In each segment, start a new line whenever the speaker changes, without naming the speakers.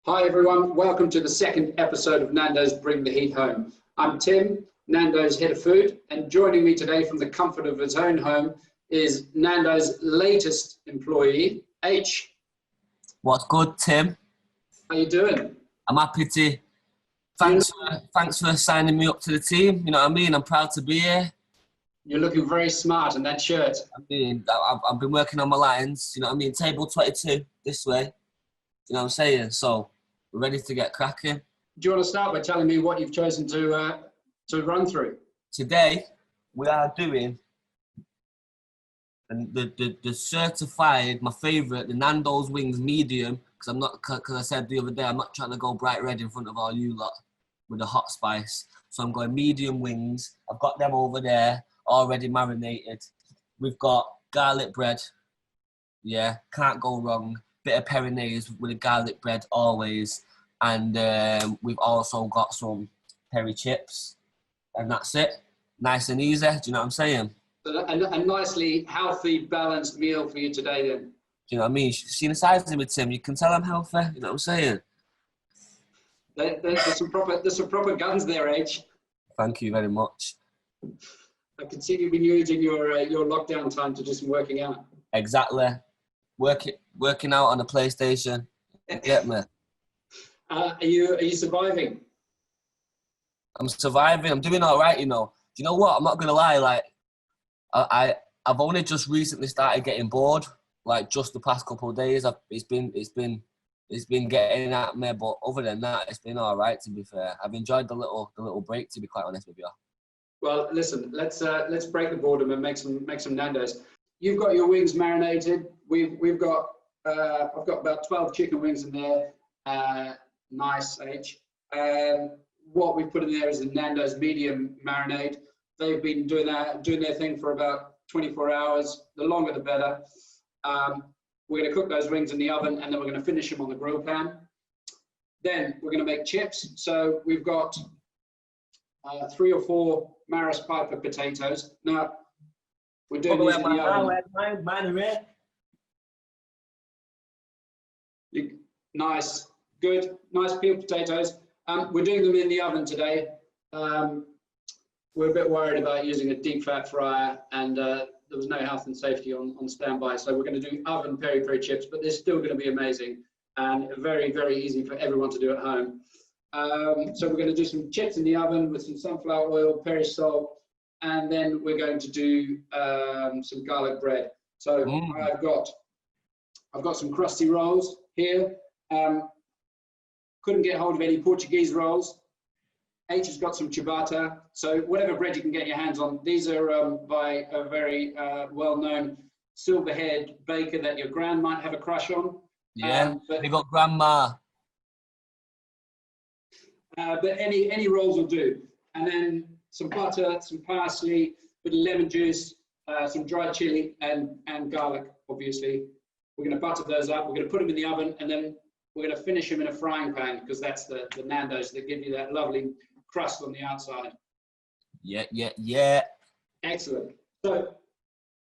Hi everyone, welcome to the second episode of Nando's Bring the Heat Home. I'm Tim, Nando's head of food, and joining me today from the comfort of his own home is Nando's latest employee, Aitch.
What's good, Tim?
How you doing?
I'm happy to. Thanks for signing me up to the team. You know what I mean? I'm proud to be here.
You're looking very smart in that shirt.
I mean, I've been working on my lines. You know what I mean? Table 22 this way. You know what I'm saying? So we're ready to get cracking.
Do you want to start by telling me what you've chosen to run through?
Today we are doing the certified, my favourite, the Nando's wings medium. Because I said the other day I'm not trying to go bright red in front of all you lot with the hot spice. So I'm going medium wings. I've got them over there already marinated. We've got garlic bread. Yeah, can't go wrong. Bit of peri with a garlic bread always. And we've also got some peri chips. And that's it. Nice and easy. Do you know what I'm saying?
A nicely healthy, balanced meal for you today then.
Do you know what I mean? You've seen the size of me, Tim. You can tell I'm healthy. You know what I'm saying?
There's some proper guns there, Aitch.
Thank you very much.
I can see you've been using your lockdown time to do some working out.
Exactly. Working out on the PlayStation. Get me.
Are you surviving?
I'm surviving. I'm doing all right, you know. Do you know what? I'm not gonna lie. Like, I've only just recently started getting bored. Like just the past couple of days, it's been getting at me. But other than that, it's been all right. To be fair, I've enjoyed the little break. To be quite honest with you.
Well, listen, let's break the boredom and make some Nandos. You've got your wings marinated. I've got about 12 chicken wings in there. Nice, Aitch. What we've put in there is a Nando's medium marinade. They've been doing their thing for about 24 hours. The longer the better. We're going to cook those wings in the oven, and then we're going to finish them on the grill pan. Then we're going to make chips. So we've got 3 or 4 Maris Piper potatoes. Now we're doing these in the oven.
Mine are red.
Nice, good, nice peeled potatoes. We're doing them in the oven today. We're a bit worried about using a deep fat fryer, and there was no health and safety on standby. So we're going to do oven PERi-PERi chips, but they're still going to be amazing and very, very easy for everyone to do at home. So we're going to do some chips in the oven with some sunflower oil, peri salt, and then we're going to do some garlic bread. So I've got some crusty rolls here. Couldn't get hold of any Portuguese rolls. Aitch has got some ciabatta, so whatever bread you can get your hands on. These are by a very well-known silver-haired baker that your gran might have a crush on.
Yeah, they got grandma.
But any rolls will do. And then some butter, some parsley, bit of lemon juice, some dried chili, and garlic, obviously. We're going to butter those up. We're going to put them in the oven, and then we're going to finish them in a frying pan, because that's the Nandos that give you that lovely crust on the outside.
Yeah.
Excellent. So,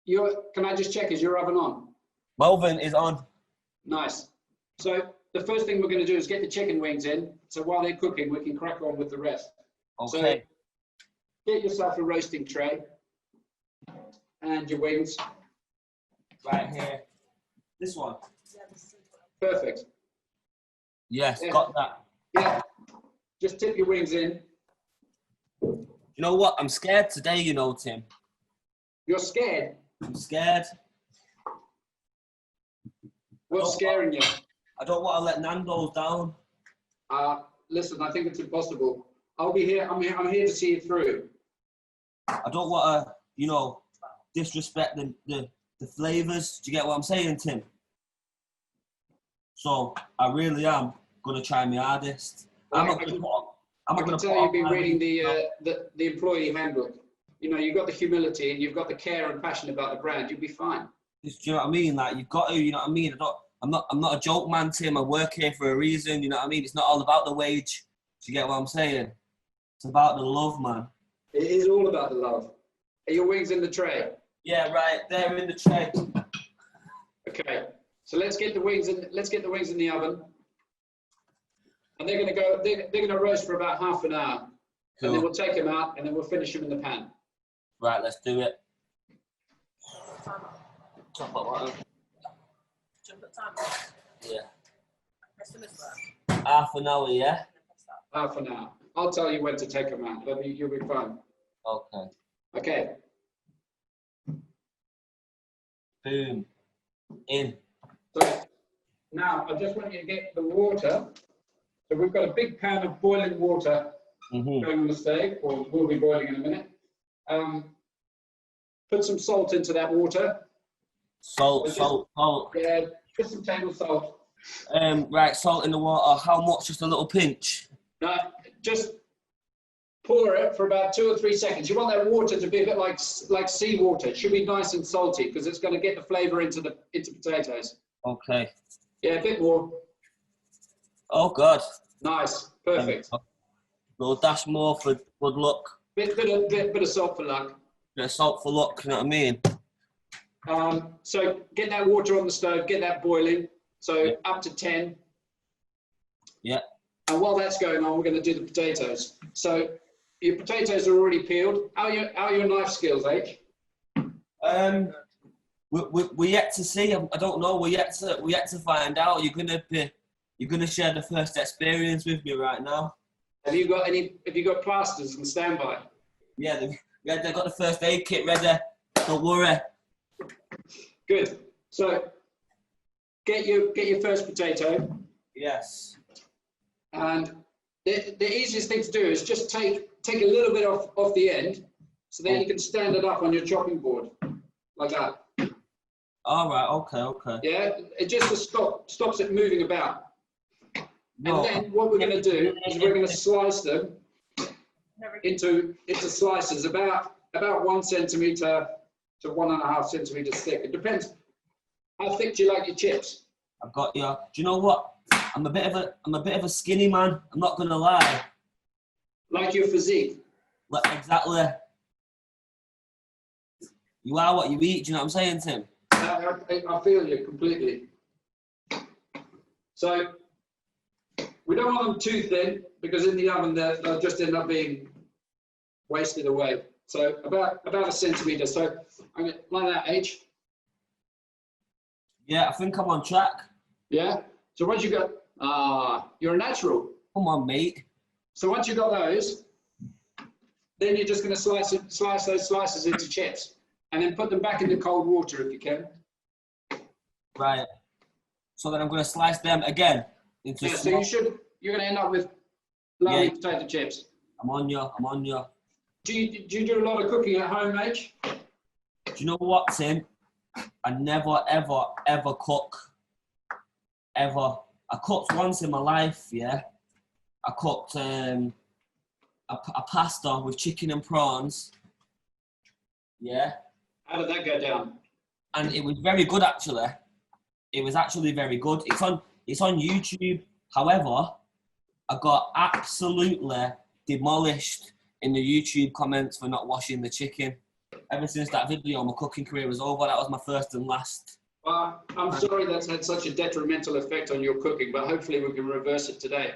can I just check, is your oven on?
My oven is on.
Nice. So the first thing we're going to do is get the chicken wings in. So while they're cooking, we can crack on with the rest.
Okay.
So get yourself a roasting tray and your wings.
Right here. This one.
Perfect.
Yes, yeah. Got that.
Yeah. Just tip your wings in.
You know what? I'm scared today, you know, Tim.
You're scared?
I'm scared.
What's scaring you?
I don't want to let Nando's down.
Listen, I think it's impossible. I'll be here. I'm here to see it through.
I don't want to, you know, disrespect the flavors. Do you get what I'm saying, Tim? So I really am gonna try my hardest.
I can tell you've been reading the employee handbook. You know, you've got the humility and you've got the care and passion about the brand. You'll be fine.
Do you know what I mean? Like, you've got to, you know what I mean? I'm not a joke man, Tim. I work here for a reason. You know what I mean? It's not all about the wage. Do you get what I'm saying? It's about the love, man.
It is all about the love. Are your wings in the tray?
Yeah, right. They're in the tray.
Okay. So let's get the wings in. Let's get the wings in the oven. and they're going to go. They're going to roast for about half an hour,
Cool.
and then we'll take them out, and then we'll finish them in the pan.
Right, let's do it. Chop up one. Yeah. Half an hour, yeah?
Half an hour. I'll tell you when to take them out. You'll be fine.
Okay.
Okay.
Boom. In.
So now I just want you to get the water. So we've got a big pan of boiling water going on the stove, or will be boiling in a minute. Put some salt into that water.
Salt.
Yeah, put some table salt.
Right, salt in the water. How much? Just a little pinch?
No, just pour it for about 2 or 3 seconds. You want that water to be a bit like seawater. It should be nice and salty because it's going to get the flavour into potatoes.
Okay.
Yeah, a bit more.
Oh, God.
Nice, perfect.
A little dash more for good luck.
Bit of salt for luck.
Bit of salt for luck, you know what I mean?
So get that water on the stove, get that boiling. So
Yeah.
up to 10.
Yeah.
And while that's going on, we're going to do the potatoes. So your potatoes are already peeled. How are your knife skills, Aitch?
We're yet to see. I don't know. We're yet to find out. You're gonna share the first experience with me right now.
Have you got plasters and standby?
Yeah, they've got the first aid kit ready. Don't worry.
Good. So get your first potato.
Yes.
And the easiest thing to do is just take a little bit off the end, so then you can stand it up on your chopping board, like that.
All right. Okay.
Yeah, it just stops it moving about.
No.
And then what we're going to do is we're going to slice them into slices about 1 centimetre to 1.5 centimetres thick. It depends how thick do you like your chips.
I've got you. Do you know what? I'm a bit of a skinny man. I'm not gonna lie.
Like your physique.
Exactly. You are what you eat. Do you know what I'm saying, Tim?
I feel you completely. So we don't want them too thin because in the oven they'll just end up being wasted away. So about 1 centimetre. So I'm gonna, like that, Aitch.
Yeah, I think I'm on track.
Yeah. So once you got, you're a natural.
Come on, mate.
So once you got those, then you're just going to slice those slices into chips, and then put them back into cold water if you can.
Right. So then I'm going to slice them again into.
Yeah. So you're going to end up with lovely potato chips.
I'm on you.
Do you do a lot of cooking at home, Aitch?
Do you know what, Tim? I never ever cook. Ever. I cooked once in my life, yeah. I cooked a pasta with chicken and prawns, yeah.
How did that go down?
And it was very good, actually. It was actually very good. It's on YouTube. However, I got absolutely demolished in the YouTube comments for not washing the chicken. Ever since that video, my cooking career was over. That was my first and last.
Well, I'm sorry that's had such a detrimental effect on your cooking, but hopefully we can reverse it today.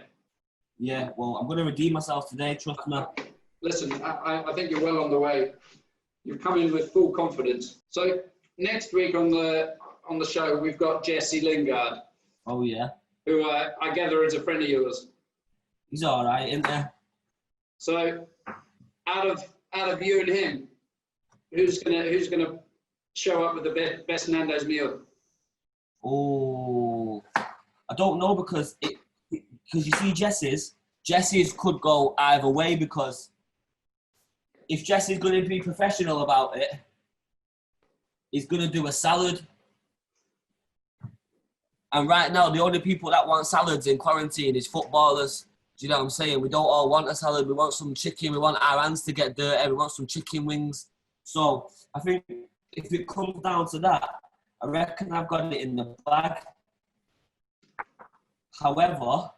Yeah, well, I'm going to redeem myself today, trust me.
Listen, I think you're well on the way. You've come in with full confidence. So next week on the show, we've got Jesse Lingard.
Oh, yeah.
Who I gather is a friend of yours.
He's all right, isn't he?
So out of you and him, who's gonna show up with the best Nando's meal?
Oh, I don't know because you see Jesse's could go either way, because if Jesse's going to be professional about it, he's going to do a salad. And right now, the only people that want salads in quarantine is footballers. Do you know what I'm saying? We don't all want a salad. We want some chicken. We want our hands to get dirty. We want some chicken wings. So I think if it comes down to that, I reckon I've got it in the bag. However,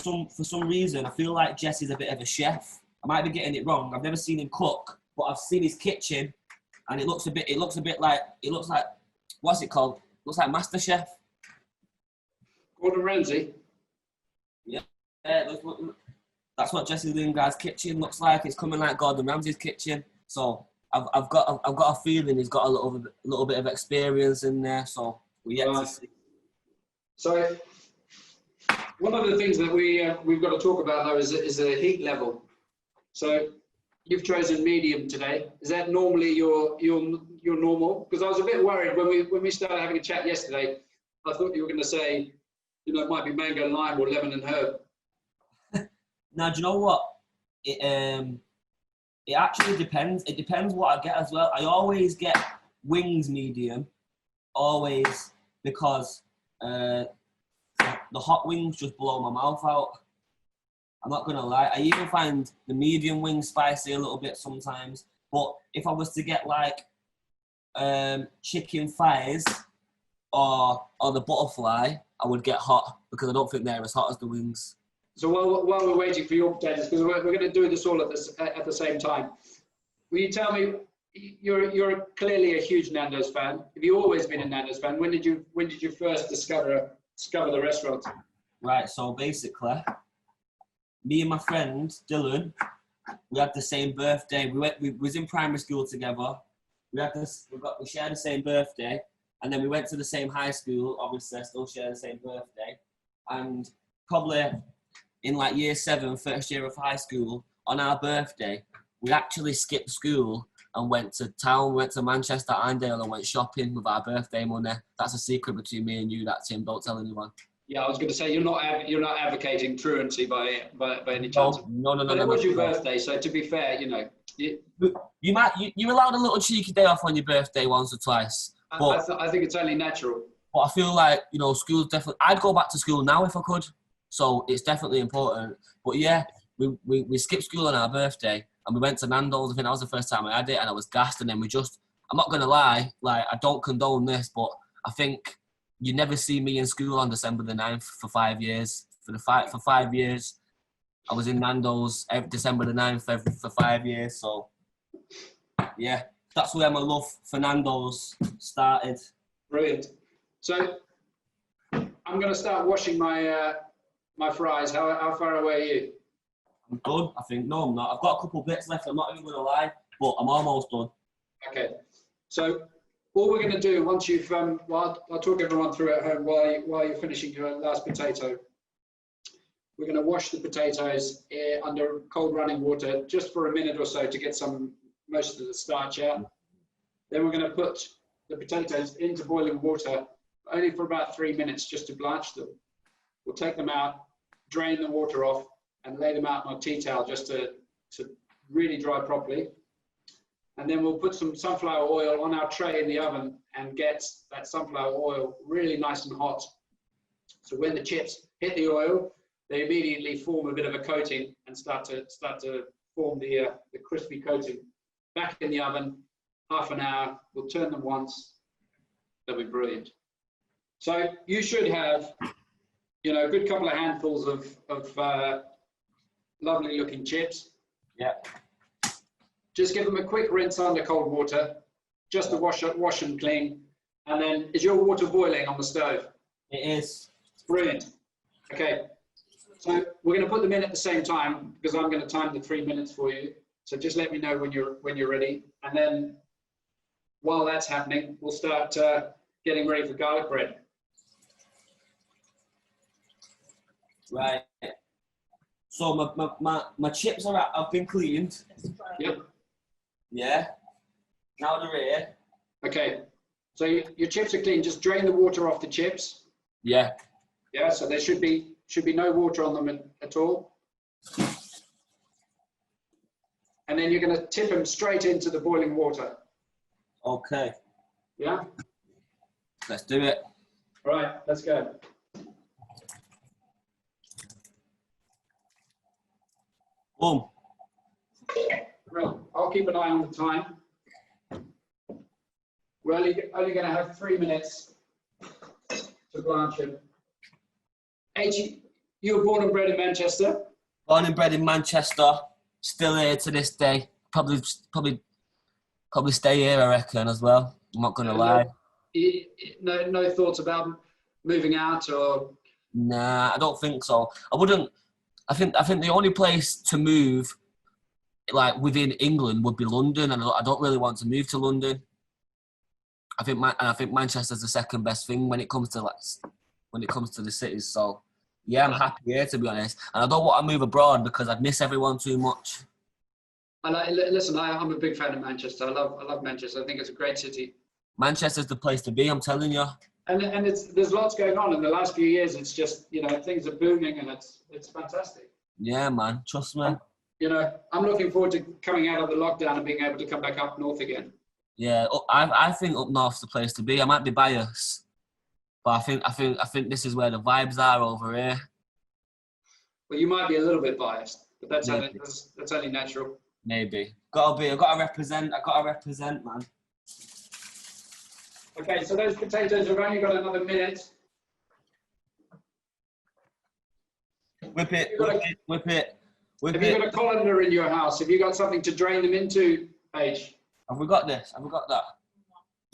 for some reason, I feel like Jesse's a bit of a chef. I might be getting it wrong. I've never seen him cook, but I've seen his kitchen, and it looks like what's it called? Looks like MasterChef.
Gordon Ramsay.
Yeah, that's what Jesse Lingard's kitchen looks like. It's coming like Gordon Ramsay's kitchen. So I've got a feeling he's got a little bit of experience in there. So we're yet to see.
So one of the things that we've got to talk about though is the heat level. So you've chosen medium today. Is that normally your normal? Because I was a bit worried when we started having a chat yesterday. I thought you were going to say, you know, it might be mango, lime, or lemon and herb.
Now, do you know what? It actually depends. It depends what I get as well. I always get wings medium, always, because the hot wings just blow my mouth out. I'm not gonna lie. I even find the medium wings spicy a little bit sometimes. But if I was to get like chicken thighs or the butterfly, I would get hot because I don't think they're as hot as the wings.
So while we're waiting for your potatoes, because we're going to do this all at the same time, will you tell me, you're clearly a huge Nando's fan. Have you always been a Nando's fan? When did you first discover the restaurant?
Right. So basically, me and my friend Dylan, we had the same birthday. We was in primary school together. We shared the same birthday, and then we went to the same high school. Obviously, still share the same birthday, and probably in like year 7, first year of high school, on our birthday, we actually skipped school and went to town, went to Manchester, Arndale, and went shopping with our birthday money. That's a secret between me and you, that Tim. Don't tell anyone. Yeah,
I was going to say you're not advocating truancy by any chance.
No.
But it was your birthday, so to be fair, you know.
You allowed a little cheeky day off on your birthday once or twice. But
I think it's only natural.
But I feel like, you know, school's definitely. I'd go back to school now if I could. So it's definitely important. But yeah, we skipped school on our birthday and we went to Nandos. I think that was the first time I had it, and I was gassed. And then I'm not gonna lie, like, I don't condone this, but I think you never see me in school on December the 9th for 5 years. For 5 years, I was in Nandos every December the 9th for 5 years. So yeah, that's where my love for Nandos started.
Brilliant. So I'm gonna start washing my fries. How far away are you?
I'm done, I think. No, I'm not. I've got a couple bits left, I'm not even going to lie, but I'm almost done.
Okay. So all we're going to do, once you've, I'll talk everyone through at home while you're finishing your last potato. We're going to wash the potatoes under cold running water just for a minute or so to get most of the starch out. Then we're going to put the potatoes into boiling water only for about 3 minutes just to blanch them. We'll take them out, drain the water off, and lay them out on a tea towel just to really dry properly. And then we'll put some sunflower oil on our tray in the oven and get that sunflower oil really nice and hot. So when the chips hit the oil, they immediately form a bit of a coating and start to form the crispy coating. Back in the oven, half an hour. We'll turn them once. They'll be brilliant. So you should have, you know, a good couple of handfuls of lovely looking chips.
Yeah.
Just give them a quick rinse under cold water, just to wash them clean. And then, is your water boiling on the stove?
It is.
Brilliant. Okay. So we're going to put them in at the same time because I'm going to time the 3 minutes for you. So just let me know when you're ready. And then while that's happening, we'll start getting ready for garlic bread.
Right. So my chips have been cleaned.
Yep.
Yeah. Now they're here.
Okay. So your chips are clean. Just drain the water off the chips.
Yeah.
Yeah. So there should be no water on them at all. And then you're going to tip them straight into the boiling water.
Okay.
Yeah.
Let's do it.
All right. Let's go.
Boom.
Right. I'll keep an eye on the time. We're only going to have 3 minutes to blanch them. Aitch, you were born and bred in Manchester?
Born and bred in Manchester. Still here to this day. Probably stay here, I reckon, as well. I'm not going to lie.
No thoughts about moving out or
Nah, I don't think so. I wouldn't. I think the only place to move, like within England, would be London, and I don't really want to move to London. I think Manchester's the second best thing when it comes to the cities. So yeah, I'm happy here, to be honest, and I don't want to move abroad because I'd miss everyone too much.
Listen, I'm a big fan of Manchester. I love Manchester. I think it's a great city.
Manchester's the place to be, I'm telling you.
And there's lots going on in the last few years. It's just, things are booming and it's fantastic.
Yeah, man, trust me.
I'm looking forward to coming out of the lockdown and being able to come back up north again.
Yeah, I think up north's the place to be. I might be biased, but I think this is where the vibes are over here.
Well, you might be a little bit biased, but that's only natural.
Maybe. I gotta represent, man.
Okay, so those potatoes have only got another minute.
Whip it.
Have you got a colander in your house? Have you got something to drain them into, Aitch?
Have we got this? Have we got that?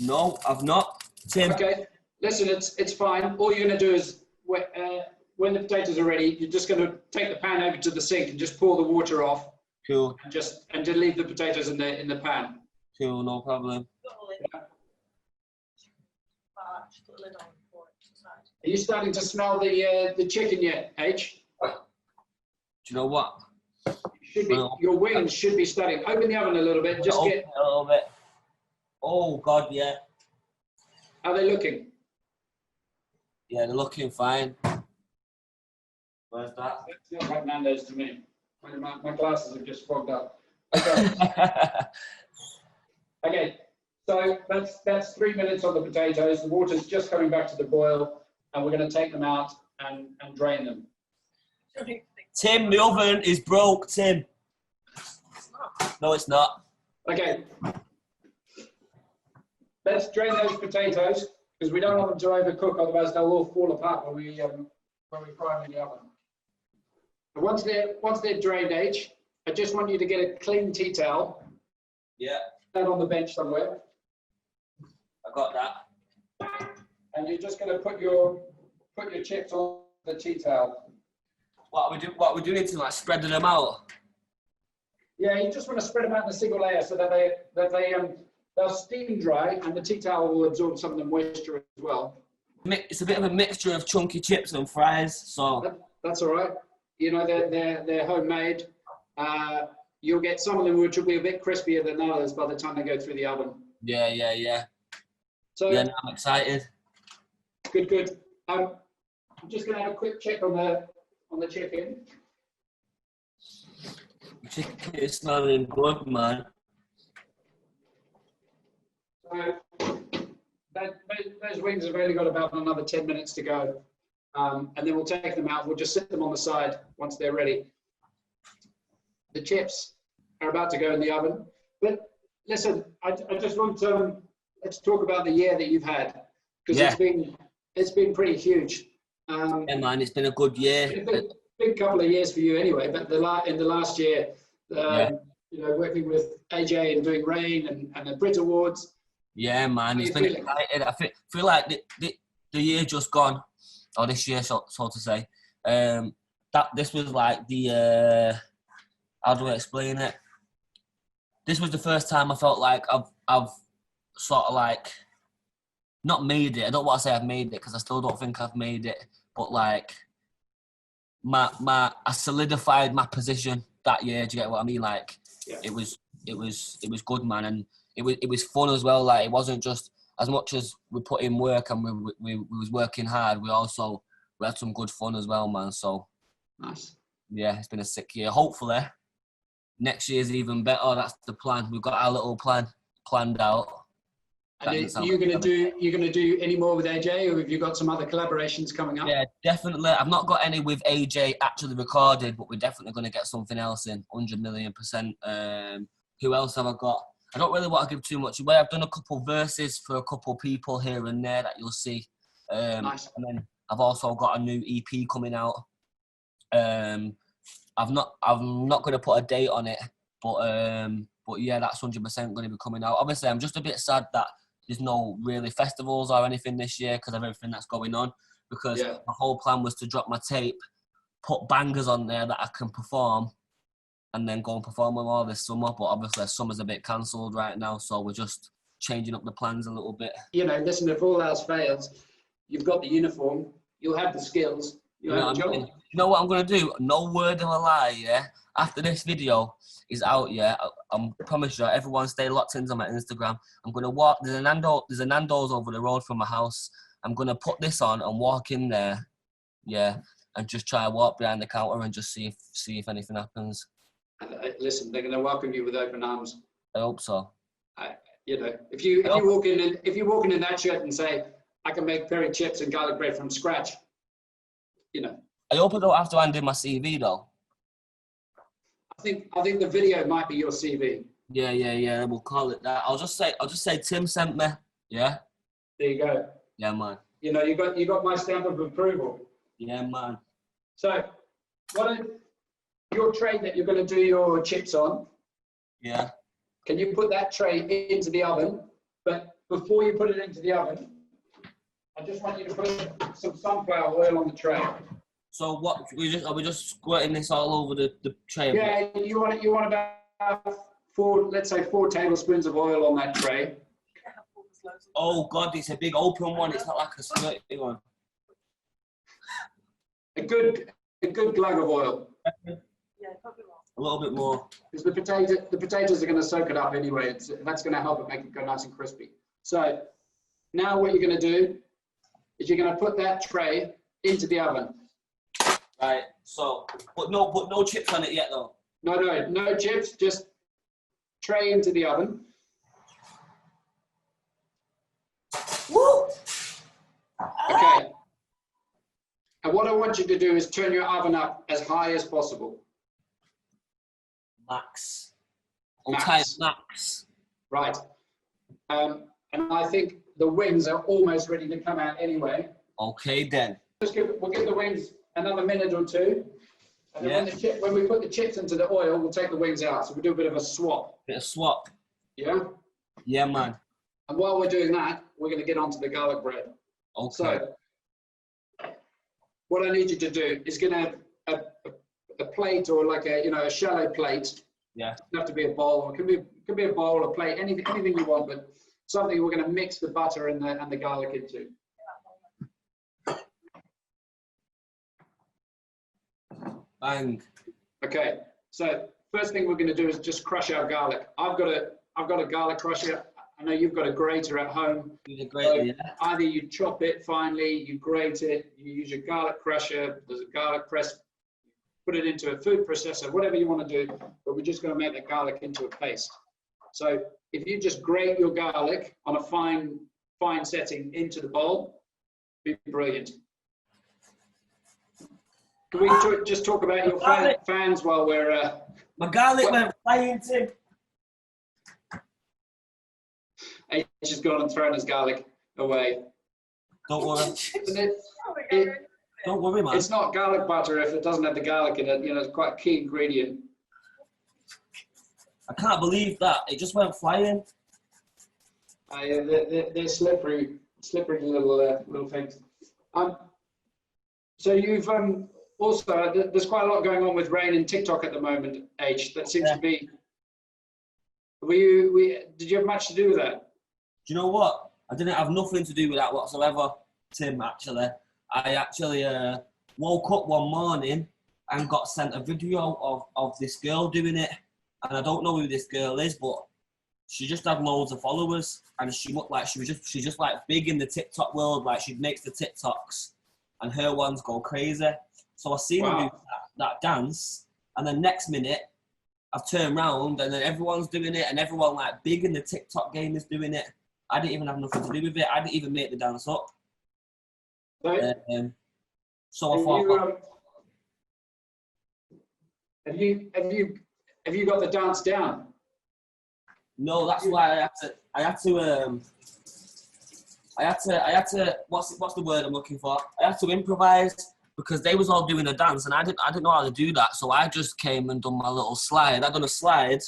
No, I've not. Tim.
Okay, listen, it's fine. All you're going to do is, when the potatoes are ready, you're just going to take the pan over to the sink and just pour the water off.
Cool.
And just leave the potatoes in the pan.
Cool, no problem.
Yeah. Are you starting to smell the chicken yet, Aitch?
Do you know what?
Your wings should be starting. Open the oven a little bit. Just get
a little bit. Oh God, yeah.
How are they looking?
Yeah, they're looking fine. Where's that?
It smells like Nando's to me. My glasses have just fogged up. Okay. Okay. So that's 3 minutes on the potatoes. The water's just coming back to the boil, and we're going to take them out and drain them.
Tim, the oven is broke, Tim. No, it's not.
Okay. Let's drain those potatoes because we don't want them to overcook, otherwise they'll all fall apart when we fry them in the oven. And once they're drained, Aitch, I just want you to get a clean tea towel.
Yeah.
That on the bench somewhere.
I got that.
And you're just going to put your chips on the tea towel.
What are we doing to, like, spreading them out?
Yeah, you just want to spread them out in a single layer so that they'll steam dry and the tea towel will absorb some of the moisture as well.
It's a bit of a mixture of chunky chips and fries, so
that's all right. They're homemade. You'll get some of them which will be a bit crispier than others by the time they go through the oven.
Yeah.
So
yeah, I'm excited.
Good. I'm just going to have a quick check on the chicken.
Chicken is smelling good, man.
So those wings have only got about another 10 minutes to go. And then we'll take them out. We'll just sit them on the side once they're ready. The chips are about to go in the oven. But listen, I just want to let's talk about the year that you've had, because it's been pretty huge.
Yeah, man, it's been a good year.
It's been a big couple of years for you anyway. But in the last year, working with AJ and doing Rain and the Brit Awards. Yeah,
man, it's been exciting. I feel like the year just gone, or this year, so to say. This was like the how do I explain it? This was the first time I felt like I've sort of like not made it. I don't want to say I've made it because I still don't think I've made it, but like I solidified my position that year. Do you get what I mean? Like it was good, man, and it was fun as well. Like it wasn't just as much as we put in work and we was working hard. We had some good fun as well, man. So
nice. Yeah,
it's been a sick year. Hopefully next year's even better. That's the plan. We've got our little plan planned out.
And are you going to do any more with AJ, or have you got some other collaborations coming up?
Yeah, definitely. I've not got any with AJ actually recorded, but we're definitely going to get something else in, 100 million%. Who else have I got? I don't really want to give too much away. I've done a couple verses for a couple people here and there that you'll see.
Nice.
And then I've also got a new EP coming out. I'm not going to put a date on it, but yeah, that's 100% going to be coming out. Obviously, I'm just a bit sad that there's no really festivals or anything this year because of everything that's going on. because the whole plan was to drop my tape, put bangers on there that I can perform, and then go and perform them all this summer. But obviously, summer's a bit cancelled right now, so we're just changing up the plans a little bit.
You know, listen, if all else fails, you've got the uniform, you'll have the skills, you'll have a job.
You know what I'm going to do? No word of a lie, yeah? After this video is out, yeah, I promise you, everyone stay locked into my Instagram. I'm going to walk, there's a Nando's over the road from my house. I'm going to put this on and walk in there, yeah, and just try to walk behind the counter and just see if anything happens.
Listen, they're going to welcome you with open arms.
I hope so.
You know, if you walk in in that shirt and say, I can make peri chips and garlic bread from scratch, you know.
I hope I don't have to hand in my CV though.
I think the video might be your CV.
Yeah. We'll call it that. I'll just say Tim sent me. Yeah.
There you go.
Yeah, man.
You know, you got my stamp of approval.
Yeah, man.
So, your tray that you're going to do your chips on?
Yeah.
Can you put that tray into the oven? But before you put it into the oven, I just want you to put some sunflower oil on the tray.
So what? Are we just squirting this all over the tray?
Yeah, you want about let's say 4 tablespoons of oil on that tray.
Oh God, it's a big open one. It's not like a squirty one.
A good glug of oil.
Yeah, probably more.
A little bit more.
Because the potatoes are going to soak it up anyway. That's going to help it make it go nice and crispy. So now what you're going to do is you're going to put that tray into the oven.
Right. So, but no chips on it yet though.
No chips. Just tray into the oven.
Woo!
Okay. And what I want you to do is turn your oven up as high as possible.
Max. Max.
Right. And I think the wings are almost ready to come out anyway.
Okay then.
We'll give the wings another minute or two. And then when we put the chips into the oil, we'll take the wings out. So we'll do a bit of a swap.
Bit of swap.
Yeah?
Yeah, man.
And while we're doing that, we're going to get onto the garlic bread.
Okay.
So what I need you to do is get a plate or like a shallow plate.
Yeah.
It doesn't have to be a bowl. It could be a bowl, a plate, anything you want, but something we're going to mix the butter and the garlic into.
Bang.
Okay. So first thing we're going to do is just crush our garlic. I've got a garlic crusher. I know you've got a grater at home.
So
either you chop it finely, you grate it, you use your garlic crusher, there's a garlic press, put it into a food processor, whatever you want to do, but we're just going to make the garlic into a paste. So if you just grate your garlic on a fine setting into the bowl, it'd be brilliant. Can we just talk about your fans while we're...
My garlic went flying, Tim.
Aitch has gone and thrown his garlic away.
Don't worry. Don't worry, man.
It's not garlic butter if it doesn't have the garlic in it. You know, it's quite a key ingredient.
I can't believe that. It just went flying.
They're slippery little things. So you've also, there's quite a lot going on with rain and TikTok at the moment, Aitch. That seems to be... Did you have much to do with that?
Do you know what? I didn't have nothing to do with that whatsoever, Tim, actually. I actually woke up one morning and got sent a video of this girl doing it. And I don't know who this girl is, but she just had loads of followers. And she looked like she's just like big in the TikTok world. Like she makes the TikToks and her ones go crazy. So I seen her do that dance. And then next minute, I've turned around and then everyone's doing it and everyone like big in the TikTok game is doing it. I didn't even have nothing to do with it. I didn't even make the dance up.
Right.
So I thought...
Have you got the dance down?
No, that's why I had to what's the word I'm looking for? I had to improvise because they was all doing a dance and I didn't know how to do that. So I just came and done my little slide. I done a slide,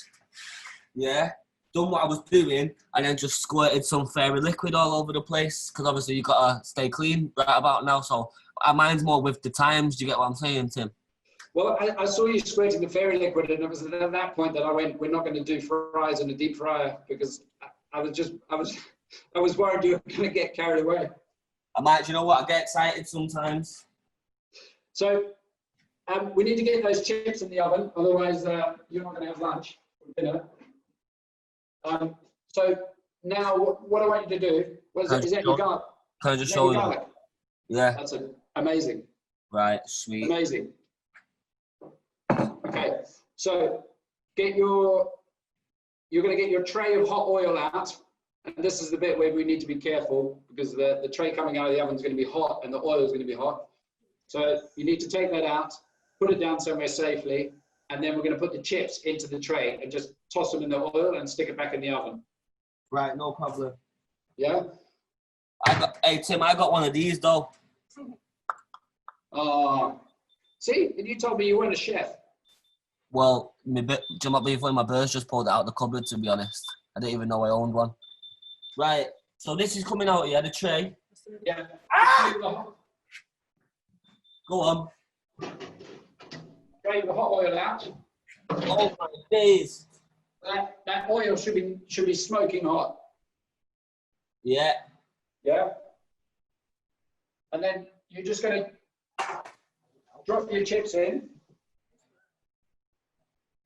yeah, done what I was doing and then just squirted some fairy liquid all over the place because obviously you got to stay clean right about now. So mine's more with the times. Do you get what I'm saying, Tim?
Well, I saw you squirting the fairy liquid, and it was at that point that I went, we're not going to do fries in a deep fryer, because I was worried you were going to get carried away.
I might, you know what, I get excited sometimes.
So we need to get those chips in the oven, otherwise you're not going to have lunch or dinner. So now what I want you to do, is that your garlic?
Can I just show you?
Garlic?
Yeah.
That's amazing.
Right, sweet.
Amazing. Okay, so you're going to get your tray of hot oil out, and this is the bit where we need to be careful, because the tray coming out of the oven is going to be hot and the oil is going to be hot. So you need to take that out, put it down somewhere safely, and then we're going to put the chips into the tray and just toss them in the oil and stick it back in the oven.
Right, no problem.
Yeah?
Hey, Tim, I got one of these, though.
See, and you told me you weren't a chef.
Well, do you not believe when my birds just pulled it out of the cupboard, to be honest? I didn't even know I owned one. Right, so this is coming out here, the tray.
Yeah.
Go on.
Tray the hot oil out.
Oh my days.
That oil should be smoking hot.
Yeah.
Yeah. And then you're just going to drop your chips in,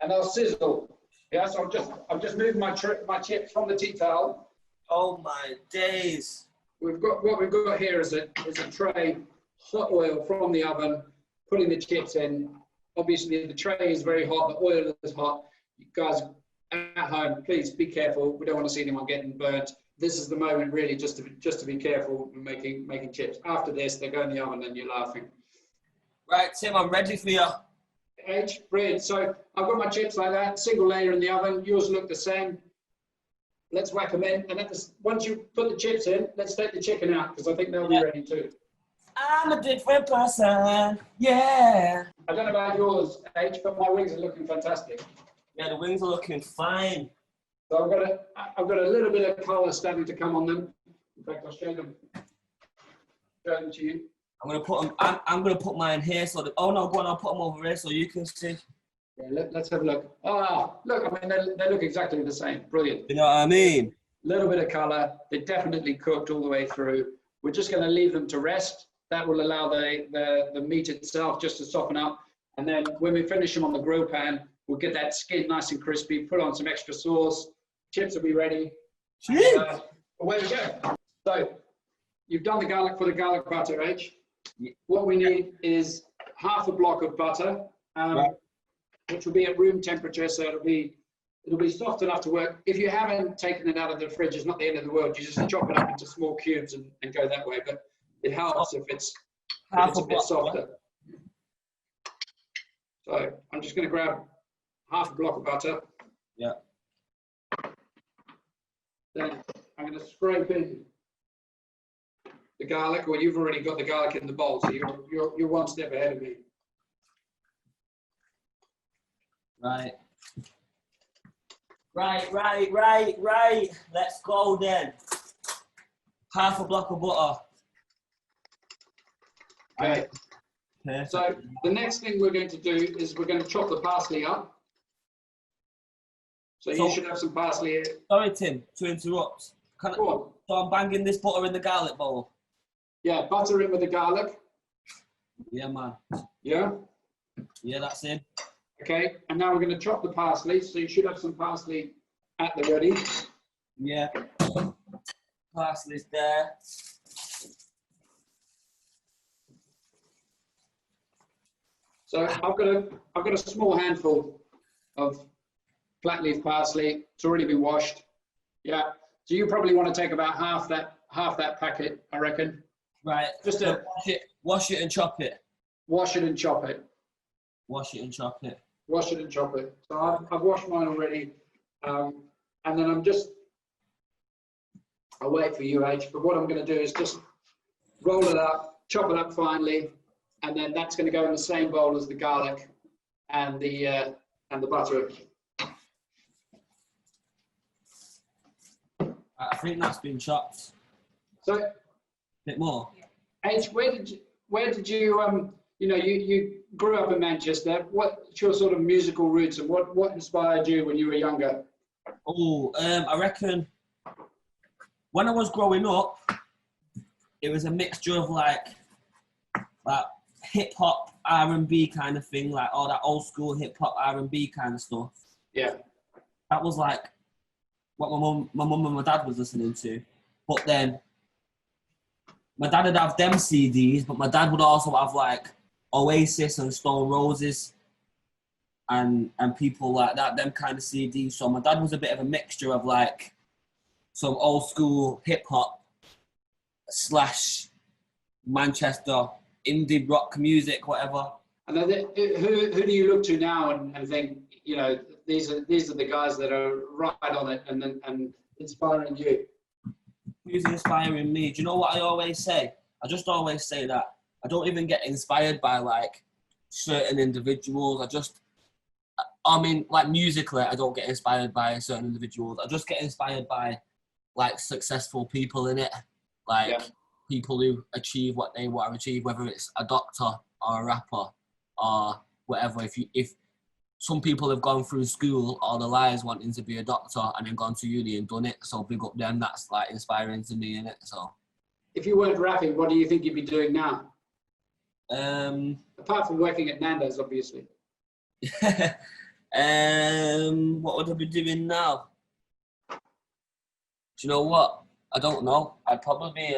and they'll sizzle. Yeah, so I've just moved my chips from the tea towel.
Oh my days.
What we've got here is a tray, hot oil from the oven, putting the chips in. Obviously the tray is very hot, the oil is hot. You guys at home, please be careful. We don't want to see anyone getting burnt. This is the moment really just to be careful when making chips. After this, they go in the oven and you're laughing.
Right, Tim, I'm ready for you.
Aitch, brilliant. So I've got my chips like that, single layer in the oven. Yours look the same. Let's whack them in. And once you put the chips in, let's take the chicken out, because I think they'll be ready too.
I'm a different person. Yeah.
I don't know about yours, Aitch, but my wings are looking fantastic.
Yeah, the wings are looking fine.
So I've got a little bit of colour starting to come on them. In fact, I'll show them to you.
I'm gonna put them. I'm gonna put mine here so that. Oh no, go on. I'll put them over here so you can see.
Yeah, let's have a look. Look. I mean, they look exactly the same. Brilliant.
You know what I mean?
Little bit of colour. They're definitely cooked all the way through. We're just going to leave them to rest. That will allow the meat itself just to soften up. And then when we finish them on the grill pan, we'll get that skin nice and crispy. Put on some extra sauce. Chips will be ready. Away we go. So you've done the garlic for the garlic butter, Aitch. What we need is half a block of butter, which will be at room temperature, so it'll be soft enough to work. If you haven't taken it out of the fridge, it's not the end of the world. You just chop it up into small cubes and go that way. But it helps if it's a bit softer. So I'm just going to grab half a block of butter.
Yeah.
Then I'm going to scrape in the garlic. Well, you've already got the garlic in the bowl, so you're one step ahead of me.
Right. Right. Let's go then. Half a block of butter.
Okay.
Perfect.
So the next thing we're going to do is we're going to chop the parsley up. So you should have some parsley here.
Sorry, Tim, to interrupt.
Go on.
So I'm banging this butter in the garlic bowl.
Yeah, butter in with the garlic.
Yeah, man.
Yeah?
Yeah, that's it.
Okay, and now we're going to chop the parsley. So you should have some parsley at the ready.
Yeah. Parsley's there.
So I've got a small handful of flat leaf parsley. It's already been washed. Yeah. So you probably want to take about half that packet, I reckon.
Right.
Just to
wash it and chop it.
Wash it and chop it.
Wash it and chop it.
Wash it and chop it. So I've washed mine already, and then I'll wait for you, Aitch. But what I'm going to do is just roll it up, chop it up finely, and then that's going to go in the same bowl as the garlic and the butter.
I think that's been chopped.
So,
A bit more.
Aitch, where did you, you know, you grew up in Manchester. What's your sort of musical roots, and what inspired you when you were younger?
Oh, I reckon when I was growing up, it was a mixture of like hip hop, R&B kind of thing, like all that old school hip hop, R&B kind of stuff.
Yeah.
That was like what my mum and my dad was listening to. But then my dad would have them CDs, but my dad would also have like Oasis and Stone Roses and people like that, them kind of CDs. So my dad was a bit of a mixture of like some old school hip hop / Manchester indie rock music, whatever.
And then who do you look to now and think, you know, these are the guys that are right on it and inspiring you?
Who's inspiring me? Do you know what I always say? I just always say that I don't even get inspired by like certain individuals. I mean, like musically, I don't get inspired by certain individuals. I just get inspired by like successful people in it, like people who achieve what they want to achieve, whether it's a doctor or a rapper or whatever. If some people have gone through school all their lives wanting to be a doctor and then gone to uni and done it, so big up them. That's like inspiring to me, innit? So, if
you weren't rapping, what do you think you'd be doing now?
Apart
from working at Nandos, obviously.
What would I be doing now? Do you know what? I don't know. I'd probably be.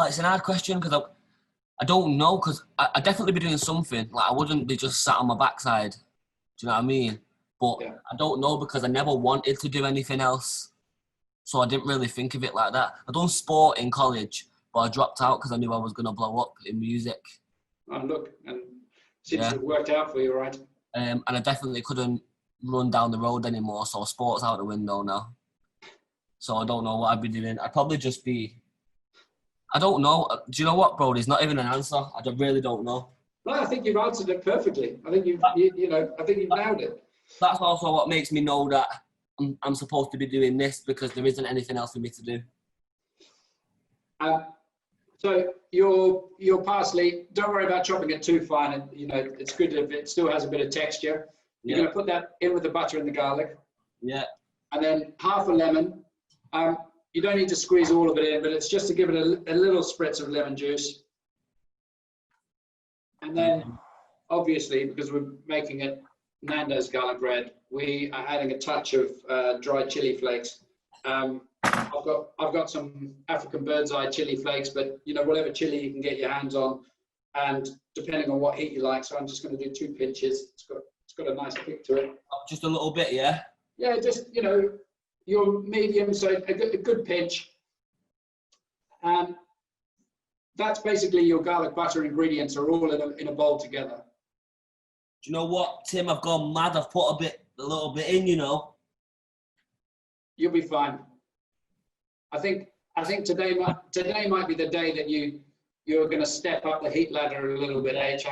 It's an hard question because I don't know, because I'd definitely be doing something. Like I wouldn't be just sat on my backside. Do you know what I mean? But I don't know because I never wanted to do anything else, so I didn't really think of it like that. I done sport in college, but I dropped out because I knew I was gonna blow up in music.
And look, and seems to have worked out for you, right?
And I definitely couldn't run down the road anymore, so sport's out the window now. So I don't know what I'd be doing. I'd probably just be. I don't know. Do you know what, bro? There's not even an answer. I really don't know.
No, I think you've answered it perfectly. I think I think you've nailed it.
That's also what makes me know that I'm supposed to be doing this, because there isn't anything else for me to do.
So your parsley, don't worry about chopping it too fine. And, you know, it's good if it still has a bit of texture. You're going to put that in with the butter and the garlic.
Yeah.
And then half a lemon. You don't need to squeeze all of it in, but it's just to give it a little spritz of lemon juice. And then, obviously, because we're making it Nando's garlic bread, we are adding a touch of dried chili flakes. I've got some African bird's eye chili flakes, but you know, whatever chili you can get your hands on, and depending on what heat you like. So I'm just going to do 2 pinches. It's got a nice kick to it.
Just a little bit, yeah.
Yeah, just, you know, your medium, so a good pinch. And that's basically your garlic butter ingredients are all in a bowl together.
Do you know what, Tim? I've gone mad. I've put a little bit in, you know.
You'll be fine. I think today might be the day that you're going to step up the heat ladder a little bit, Aitch.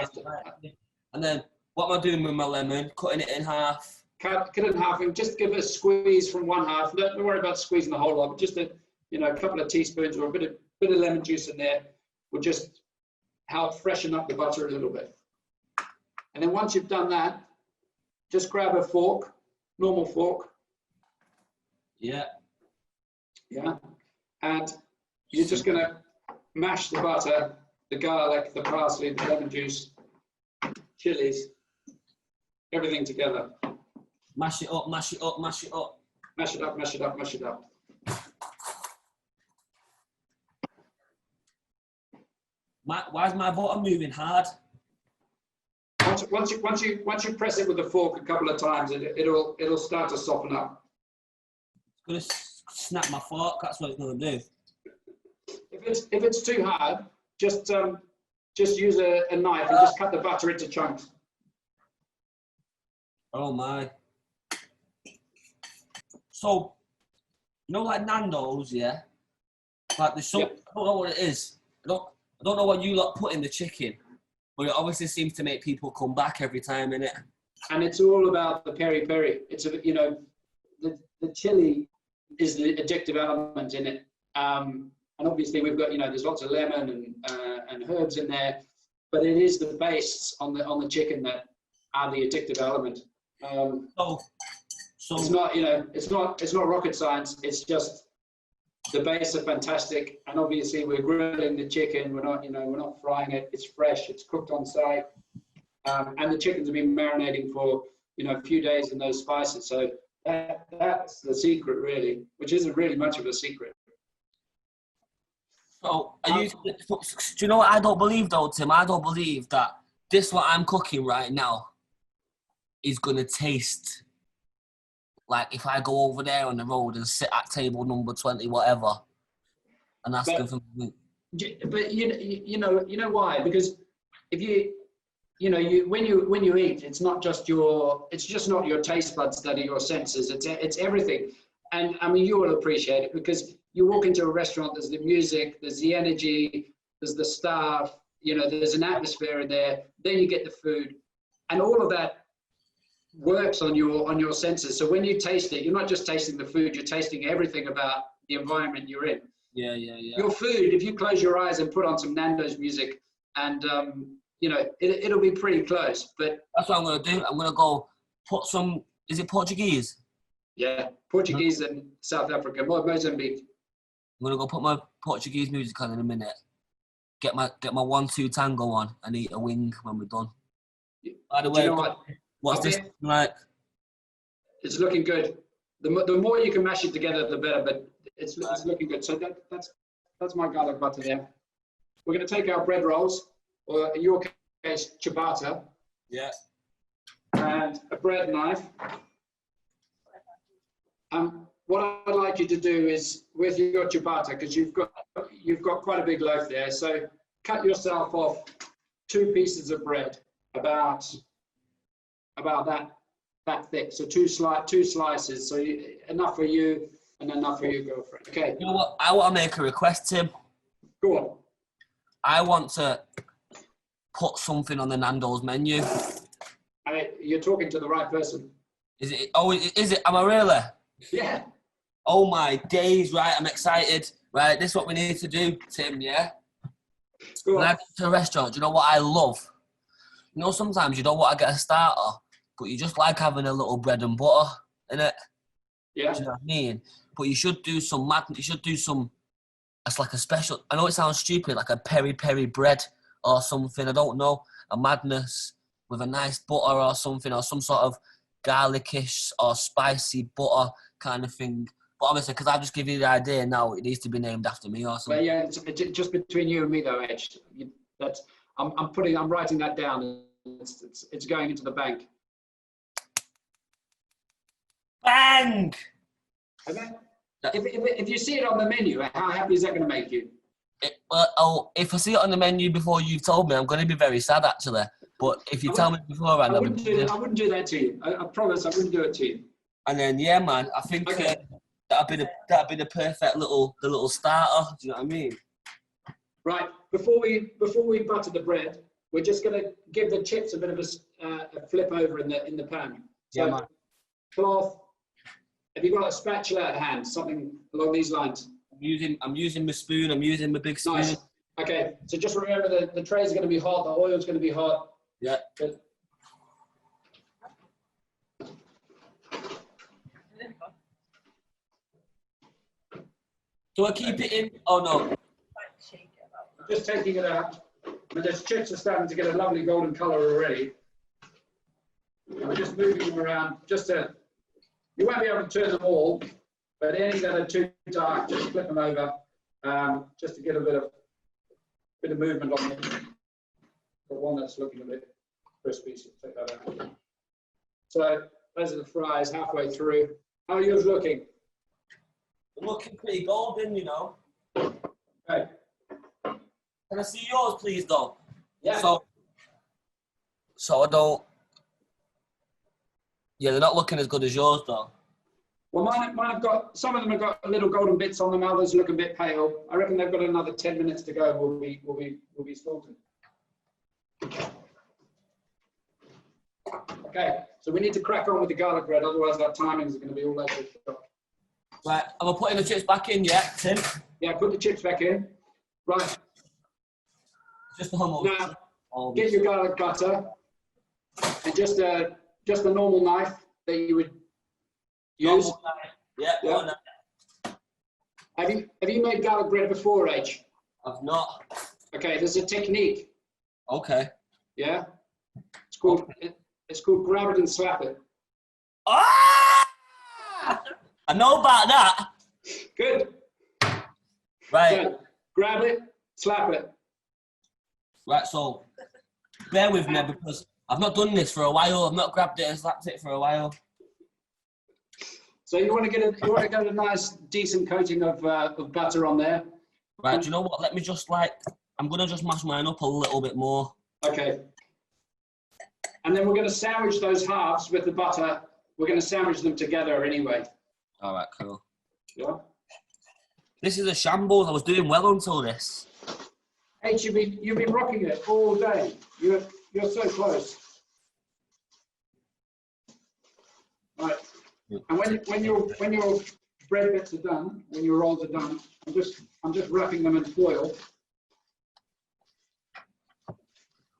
And then what am I doing with my lemon? Cutting it in half.
Cut it in half and just give it a squeeze from one half. Don't worry about squeezing the whole lot, but just a couple of teaspoons or a bit of lemon juice in there will just help freshen up the butter a little bit. And then once you've done that, just grab a fork, normal fork.
Yeah.
Yeah. And you're just going to mash the butter, the garlic, the parsley, the lemon juice, chilies, everything together.
Mash it up, mash it up, mash it up.
Mash it up, mash it up, mash it up.
Why is my butter moving hard?
Once you press it with a fork a couple of times, it'll start to soften up.
It's gonna snap my fork. That's what it's gonna do.
If it's too hard, just use a knife and just cut the butter into chunks.
Oh my. So, you know, like Nandos, yeah? Like there's some, I don't know what it is. I don't know what you lot put in the chicken, but it obviously seems to make people come back every time, innit?
And it's all about the PERi-PERi. It's the chili is the addictive element in it. And obviously we've got, there's lots of lemon and herbs in there, but it is the base on the chicken that are the addictive element.
So
it's not, it's not rocket science. It's just the base are fantastic, and obviously we're grilling the chicken. We're not frying it. It's fresh. It's cooked on site, and the chickens have been marinating for a few days in those spices. So that's the secret, really, which isn't really much of a secret.
So, do you know what I don't believe though, Tim? I don't believe that this what I'm cooking right now is gonna taste like if I go over there on the road and sit at table number 20, whatever, and ask them for me.
But you know why? Because if when you eat, it's not just not your taste buds that are your senses. It's everything, and I mean you will appreciate it because you walk into a restaurant. There's the music, there's the energy, there's the staff. There's an atmosphere in there. Then you get the food, and all of that works on your senses. So when you taste it, you're not just tasting the food. You're tasting everything about the environment you're in.
Yeah.
Your food, if you close your eyes and put on some Nando's music, and it'll be pretty close. But
that's what I'm gonna do. I'm gonna go put some. Is it Portuguese?
Yeah, Portuguese and South Africa, Mozambique.
I'm gonna go put my Portuguese music on in a minute. Get my 1-2 tango on and eat a wing when we're done. By the way, what's this like?
It's looking good. The more you can mash it together, the better. But it's looking good. So that's my garlic butter there. We're going to take our bread rolls, or in your case, ciabatta.
Yeah. And
a bread knife. What I'd like you to do is with your ciabatta, because you've got quite a big loaf there. So cut yourself off 2 pieces of bread, about that thick. So two slices. So enough for you and enough for your girlfriend. Okay.
You know what? I want to make a request, Tim.
Go on.
I want to put something on the Nando's menu.
You're talking to the right person.
Is it? Oh, is it? Am I really?
Yeah.
Oh my days! Right, I'm excited. Right, this is what we need to do, Tim. Yeah. When I go to a restaurant, do you know what I love? Sometimes you don't want to get a starter, but you just like having a little bread and butter in it.
Yeah.
Do you know what I mean? But you should do some it's like a special. I know it sounds stupid, like a PERi-PERi bread or something. I don't know, a madness with a nice butter or something, or some sort of garlicish or spicy butter kind of thing. But obviously, because I've just given you the idea now, it needs to be named after me or something.
But yeah, it's just between you and me though, Aitch. I'm writing that down. It's going into the bank.
Bang!
Okay. If you see it on the menu, how happy is that going to make you?
If I see it on the menu before you've told me, I'm going to be very sad actually. But if you tell me beforehand,
I wouldn't do that to you. I promise I wouldn't do it to you.
And then yeah, man, I think that'd be the perfect little starter. Do you know what I mean?
Right. Before we butter the bread, we're just going to give the chips a bit of a flip over in the pan. So,
yeah, man.
Cloth. Have you got a spatula at hand? Something along these lines?
I'm using my spoon. I'm using my big spoon.
Nice. Okay. So just remember the tray is going to be hot. The oil is going to be hot.
Yeah.
Good.
Do I keep it in? Oh no.
I'm just taking it out. But the chips are starting to get a lovely golden colour already. And we're just moving them around. You won't be able to turn them all, but any that are too dark, just flip them over, just to get a bit of movement on them. Got one that's looking a bit crispy, so take that out. So those are the fries halfway through. How are yours looking?
Looking pretty golden,
Okay.
Can I see yours, please, though?
Yeah.
So I don't. Yeah, they're not looking as good as yours, though.
Well, mine have got, some of them have got little golden bits on them. Others look a bit pale. I reckon they've got another 10 minutes to go. We'll be salted. Okay, so we need to crack on with the garlic bread, otherwise our timings are going to be all over the shop.
Right, am I putting the chips back in yet, Tim?
Yeah, put the chips back in. Right.
Just almost.
Now, get your garlic butter and just a normal knife that you would use.
Yeah.
Have you made garlic bread before, Aitch?
I've not.
Okay, there's a technique.
Okay.
Yeah. It's called grab it and slap it.
Ah! I know about that.
Good.
Right.
So, grab it, slap it.
Right, so bear with me because I've not done this for a while. I've not grabbed it and slapped it for a while.
So you want to get a nice decent coating of butter on there.
Right, do you know what? Let me just I'm gonna just mash mine up a little bit more.
Okay. And then we're going to sandwich those halves with the butter. We're going to sandwich them together anyway.
All right, cool.
Yeah.
This is a shambles. I was doing well until this.
Hey, you've been rocking it all day. You're so close. Right. And when your bread bits are done, when your rolls are done, I'm just wrapping them in foil.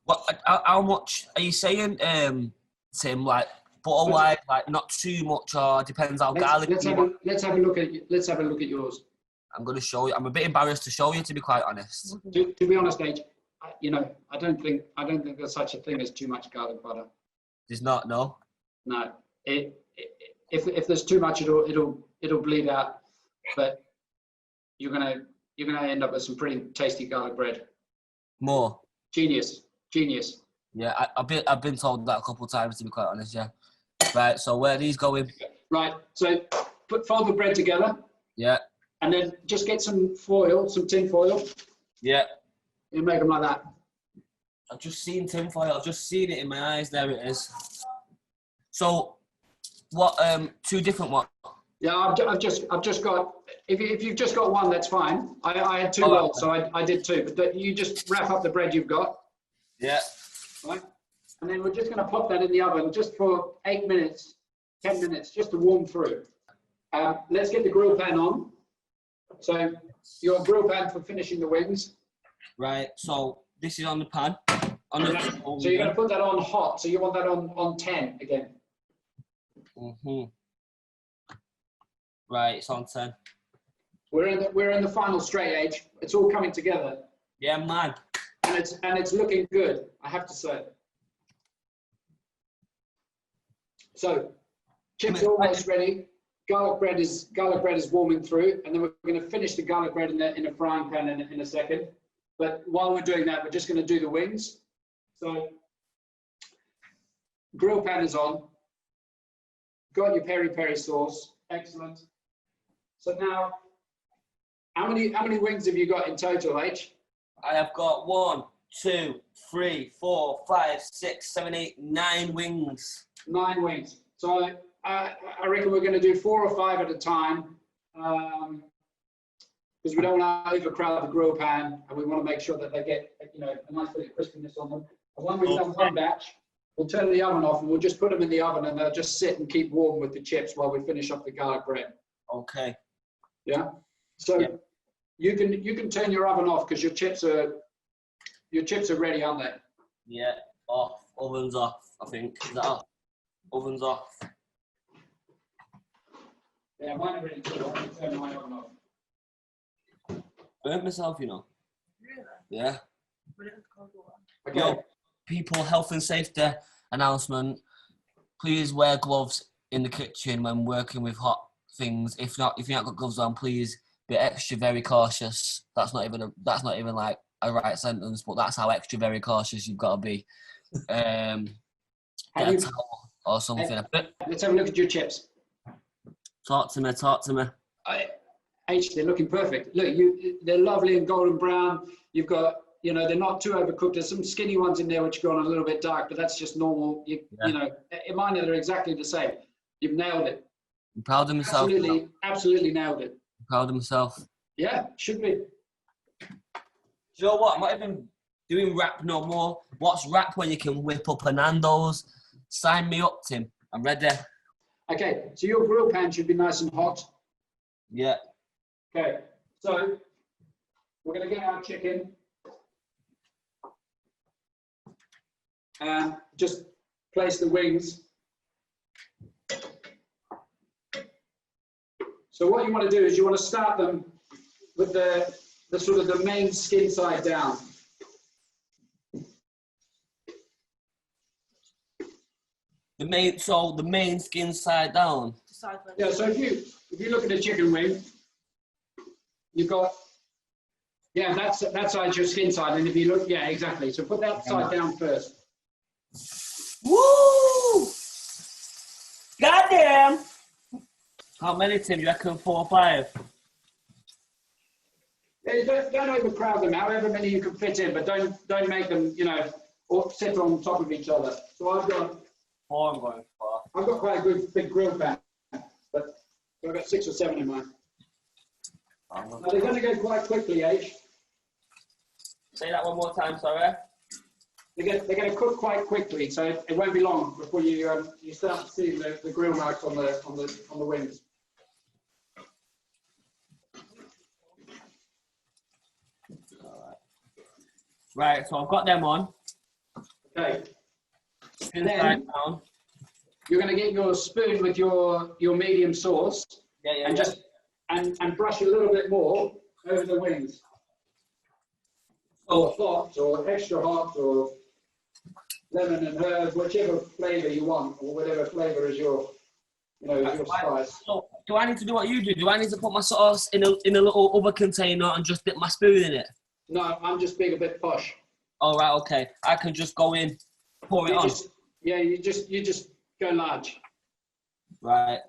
What? How much are you saying, Tim? Like butter wise, like not too much, or depends how garlic.
Let's have a look at yours.
I'm going to show you. I'm a bit embarrassed to show you, to be quite honest.
To be honest, Aitch, I don't think there's such a thing as too much garlic butter.
There's not, no.
No. If there's too much, it'll bleed out. But you're gonna end up with some pretty tasty garlic bread.
More.
Genius.
Yeah, I've been told that a couple of times, to be quite honest. Yeah. Right. So where are these going?
Right. So fold the bread together.
Yeah.
And then just get some foil, some tin foil.
Yeah.
You make them like that.
I've just seen tin foil. I've just seen it in my eyes. There it is. So, what? Two different ones.
Yeah, I've just got. If you've just got one, that's fine. I had two rolls, so I did two. But you just wrap up the bread you've got.
Yeah.
Right. And then we're just going to pop that in the oven just for 8 minutes, 10 minutes, just to warm through. Let's get the grill pan on. So your grill pan for finishing the wings.
Right. So this is on the pan.
So you're going to put that on hot. So you want that on 10 again.
Right. It's on 10.
We're in the final straight edge. It's all coming together.
Yeah, man.
And it's looking good, I have to say. So chips are almost ready. Garlic bread is warming through, and then we're going to finish the garlic bread in a frying pan in a second. But while we're doing that, we're just going to do the wings. So grill pan is on. Got your peri-peri sauce. Excellent. So now, how many wings have you got in total, Aitch?
I have got 1, 2, 3, 4, 5, 6, 7, 8, 9 wings. 9 wings. So I reckon we're going to do 4 or 5 at a time, because we don't want to overcrowd the grill pan, and we want to make sure that they get a nice bit of crispiness on them. And when we've done one batch, we'll turn the oven off and we'll just put them in the oven, and they'll just sit and keep warm with the chips while we finish off the garlic bread. Okay. Yeah. So. Yeah. You can turn your oven off because your chips are ready, aren't they? Yeah, off. Oven's off, I think. Is that off? Oven's off. Yeah, mine are ready too. I'm going to turn my oven off. Burnt myself, Really? Yeah. Okay. Yo, people, health and safety announcement. Please wear gloves in the kitchen when working with hot things. If you haven't got gloves on, please be extra very cautious. That's not even like a right sentence, but that's how extra very cautious you've got to be. Get a towel or something. Let's have a look at your chips. Talk to me. Aitch, they're looking perfect. Look, they're lovely and golden brown. You've got, they're not too overcooked. There's some skinny ones in there which go on a little bit dark, but that's just normal. In mine they're exactly the same. You've nailed it. I'm proud of myself. Absolutely nailed it. Proud of myself. Yeah, should be. Do you know what? I'm not even doing rap no more. What's rap when you can whip up a Nandos, Sign me up, Tim. I'm ready.
Okay, so your grill pan should be nice and hot.
Yeah.
Okay, so we're going to get our chicken and just place the wings. So what you want to do is you want to start them with the sort of the main skin side down.
The main skin side down.
Yeah, so if you look at a chicken wing, you've got, yeah, that side's your skin side, and if you look, yeah, exactly. So put that side down first.
Woo! Goddamn! How many, Tim? You reckon 4 or 5?
Yeah, don't overcrowd them. However many you can fit in, but don't make them, you know, or sit on top of each other. So I've got
4. I'm going for.
I've got quite a good big grill pan, but I've got 6 or 7 in mine. Now, they're going to go quite quickly, Aitch.
Say that one more time, sorry.
They're going to cook quite quickly, so it won't be long before you start to see the grill marks on the wings.
Right, so I've got them on.
Okay.
Skin side down.
You're going to get your spoon with your medium sauce, and
yeah.
just and brush a little bit more over the wings. Or hot, or extra hot, or lemon and herb, whichever flavour you want, or whatever flavour is your spice.
So, do I need to do what you do? Do I need to put my sauce in a little other container and just dip my spoon in it?
No, I'm just being a bit posh.
All right, okay. I can just go in, pour it on.
You just go large.
Right.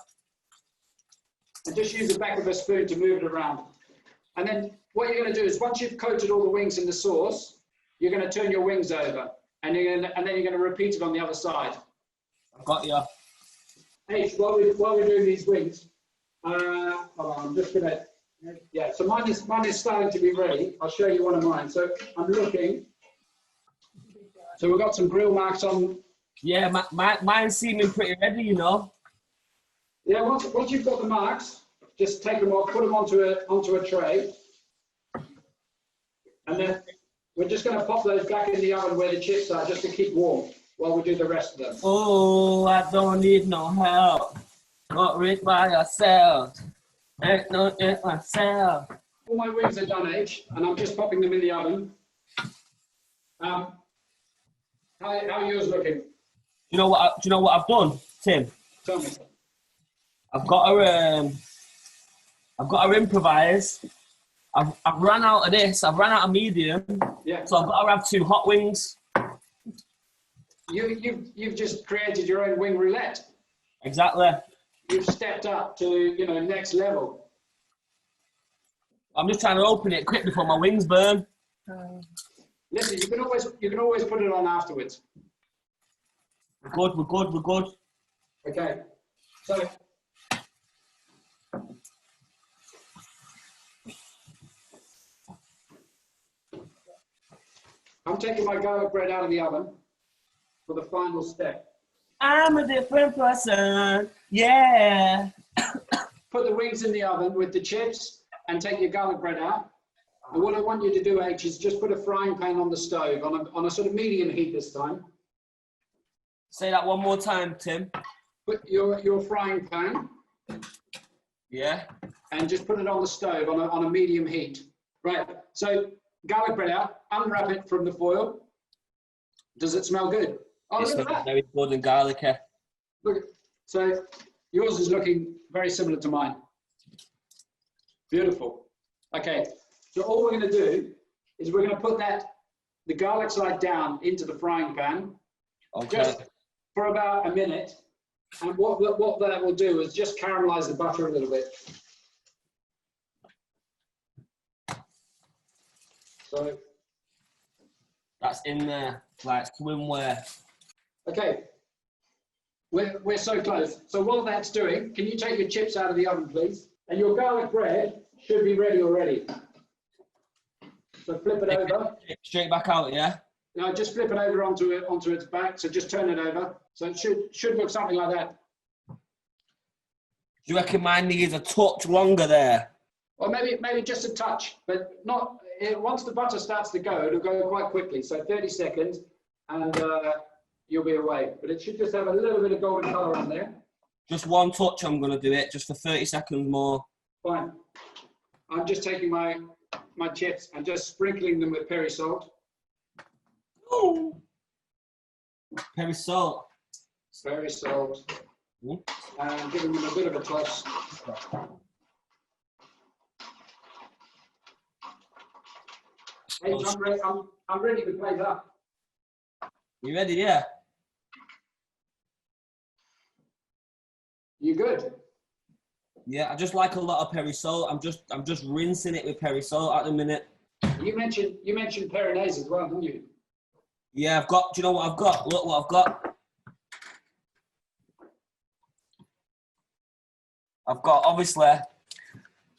And just use the back of a spoon to move it around. And then what you're going to do is once you've coated all the wings in the sauce, you're going to turn your wings over, and then you're going to repeat it on the other side.
I've got you.
Hey, while we're doing these wings, hold on, I'm just going to. Yeah, so mine is starting to be ready. I'll show you one of mine. So I'm looking. So we've got some grill marks on.
Yeah, mine's seeming pretty ready, you know.
Yeah, once you've got the marks, just take them off, put them onto a tray, and then we're just going to pop those back in the oven where the chips are, just to keep warm while we do the rest of them.
Oh, I don't need no help. Not rich by yourself. Ain't no it myself.
All my wings are done, Aitch, and I'm just popping them in the oven. How are yours looking?
Do you know what I've done, Tim?
Tell me.
I've got to improvise. I've run out of this. I've run out of medium.
Yeah.
So I've got to have 2 hot wings.
You've just created your own wing roulette.
Exactly.
You've stepped up to next level.
I'm just trying to open it quick before my wings burn.
Listen, you can always put it on afterwards.
We're good.
Okay. So I'm taking my garlic bread out of the oven for the final step.
I'm a different person. Yeah.
Put the wings in the oven with the chips and take your garlic bread out. And what I want you to do, Aitch, is just put a frying pan on the stove on a sort of medium heat this time.
Say that one more time, Tim.
Put your frying pan.
Yeah.
And just put it on the stove on a medium heat. Right. So garlic bread out. Unwrap it from the foil. Does it smell good? Oh,
It
look at
smells
that.
very good and garlicky.
Look. So yours is looking very similar to mine. Beautiful. Okay. So all we're going to do is we're going to put the garlic side down into the frying pan.
Okay.
Just for about a minute. And what that will do is just caramelize the butter a little bit. So
That's in there, like swimwear.
okay, we're so close. So while that's doing, can you take your chips out of the oven, please? And your garlic bread should be ready already. So flip it over.
Straight back out, yeah?
Now just flip it over onto its back. So just turn it over. So it should look something like that.
Do you reckon mine needs a touch longer there?
Or maybe just a touch, but not. Once the butter starts to go, it'll go quite quickly. So 30 seconds, and you'll be away. But it should just have a little bit of golden colour on there.
Just one touch. I'm gonna do it just for 30 seconds more.
Fine. I'm just taking my chips and just sprinkling them with PERi-Salt.
Ooh. PERi-Salt.
PERi-Salt. And giving them a bit of a toss. Hey, I'm ready to play up.
You ready? Yeah.
You good?
Yeah, I just like a lot of PERi-Salt. I'm just rinsing it with PERi-Salt at the minute.
You mentioned Perinese as well, didn't you?
Yeah, I've got. Do you know what I've got? Look what I've got. I've got obviously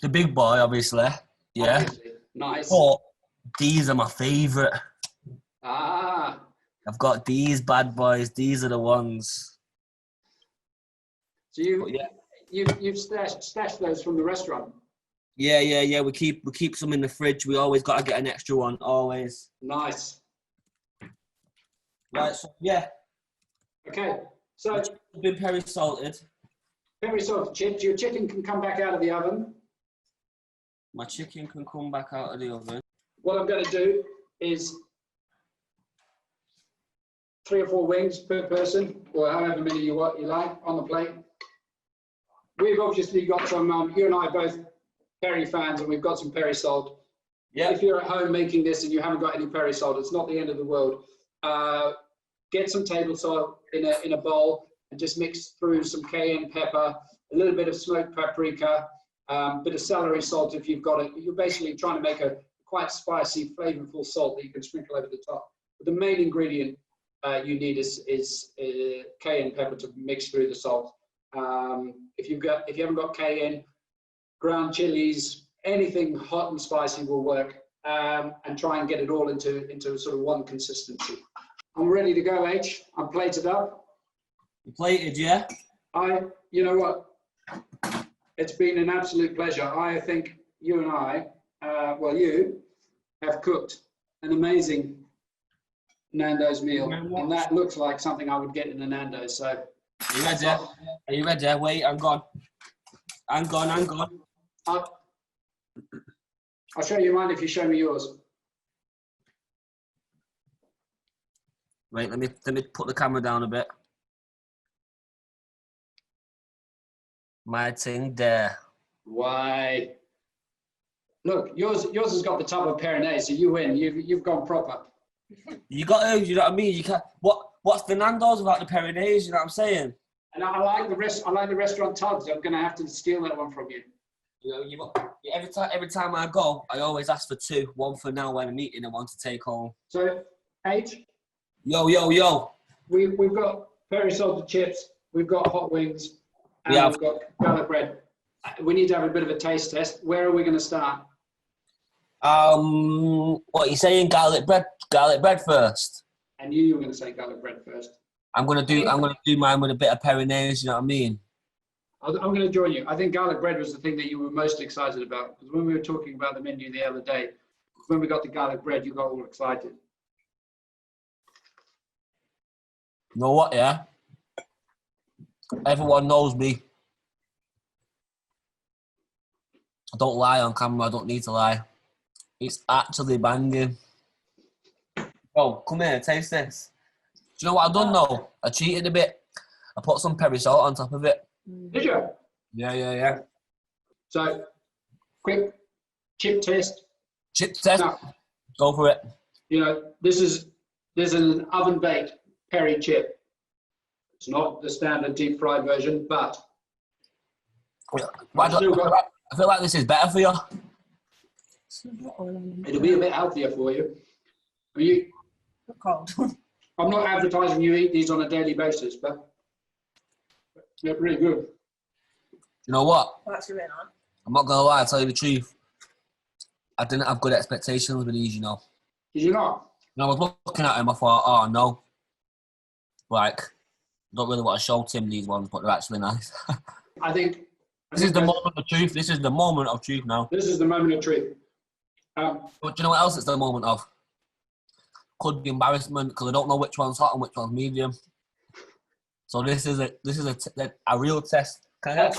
the big boy, obviously. Yeah.
Obviously. Nice.
But these are my favourite.
Ah.
I've got these bad boys. These are the ones.
So you've stashed those from the restaurant.
Yeah. We keep some in the fridge. We always got to get an extra one. Always.
Nice.
Right. So yeah.
Okay. So
been PERi-Salted.
PERi-Salted chips. Your chicken can come back out of the oven.
My chicken can come back out of the oven.
What I'm going to do is 3 or 4 wings per person, or however many you like, on the plate. We've obviously got some, you and I are both PERi fans, and we've got some PERi-Salt.
Yeah.
If you're at home making this and you haven't got any PERi-Salt, it's not the end of the world. Get some table salt in a bowl and just mix through some cayenne pepper, a little bit of smoked paprika, bit of celery salt if you've got it. You're basically trying to make a quite spicy, flavorful salt that you can sprinkle over the top. But the main ingredient you need is cayenne pepper to mix through the salt. If you haven't got cayenne, ground chilies, anything hot and spicy will work, and try and get it all into sort of one consistency. I'm ready to go, Aitch. I'm plated up.
You plated, yeah?
You know what? It's been an absolute pleasure. I think you and I, you have cooked an amazing Nando's meal, and that looks like something I would get in a Nando's. So,
are you ready? Are you ready? Wait, I'm gone. I'm gone.
I'll show you mine if you show me yours.
Wait, let me put the camera down a bit. My thing there.
Why? Look, yours has got the top of Perinese, so you win. You've gone proper.
You got to, you know what I mean? You can't. What's the Nandos without the Perinese? You know what I'm saying?
And I like the restaurant Todd's. I'm gonna have to steal that one from you.
You know, every time I go, I always ask for 2, 1 for now when I'm eating and 1 to take home.
So, Aitch.
Yo.
We've got PERi-Salted chips. We've got hot wings. And we've got garlic bread. We need to have a bit of a taste test. Where are we going to start?
What are you saying? Garlic bread first.
I knew you were going to say garlic bread first.
I'm gonna do mine with a bit of Perinese. You know what I mean?
I'm going to join you. I think garlic bread was the thing that you were most excited about, because when we were talking about the menu the other day, when we got the garlic bread, you got all excited.
You know what? Yeah. Everyone knows me. I don't lie on camera. I don't need to lie. It's actually banging. Oh, come here, taste this. Do you know what I've done though? I cheated a bit. I put some PERi-Salt on top of it.
Did you?
Yeah.
So, quick chip test.
Chip test.
Now,
go for it.
You know, there's an oven baked PERi chip. It's not the standard deep fried version, but
I feel like this is better for you.
It'll be a bit healthier for you. I'm not advertising you eat these on a daily basis, but they're pretty good.
You know what?
What's your win on?
I'm not gonna lie, I'll tell you the truth. I didn't have good expectations with these, you know.
Did you not?
And I was looking at him, I thought, oh no. Like, don't really want to show Tim these ones, but they're actually nice.
I think
This is the moment of truth. This is the moment of truth now.
This is the moment of truth.
But do you know what else it's the moment of? Could be embarrassment because I don't know which one's hot and which one's medium. So this is a real test.
I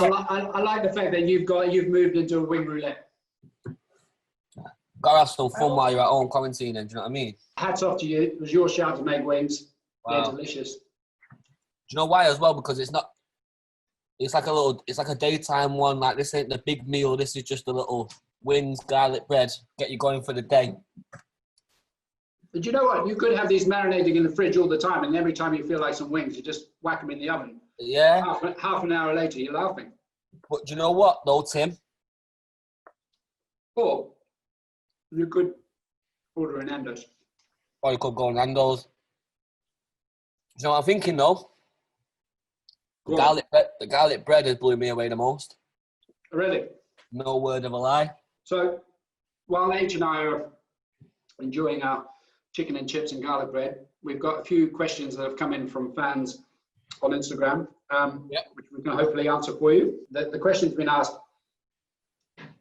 like the fact that you've moved into a wing roulette.
Gotta have some fun while you're at home quarantining. Do you know what I mean?
Hats off to you. It was your shout to make wings.
Wow.
They're delicious.
Do you know why as well? Because it's not. It's like a daytime one. Like, this ain't the big meal. This is just a little wings, garlic bread, get you going for the day.
But you know what? You could have these marinating in the fridge all the time, and every time you feel like some wings, you just whack them in the oven.
Yeah.
Half an hour later, you're laughing.
But do you know what, though, Tim?
Or you could order a Nandos.
Or you could go Nandos. Do you know what I'm thinking, though? The garlic bread has blew me away the most.
Really?
No word of a lie.
So, while Aitch and I are enjoying our chicken and chips and garlic bread, we've got a few questions that have come in from fans on Instagram, which we can hopefully answer for you. The question's been asked,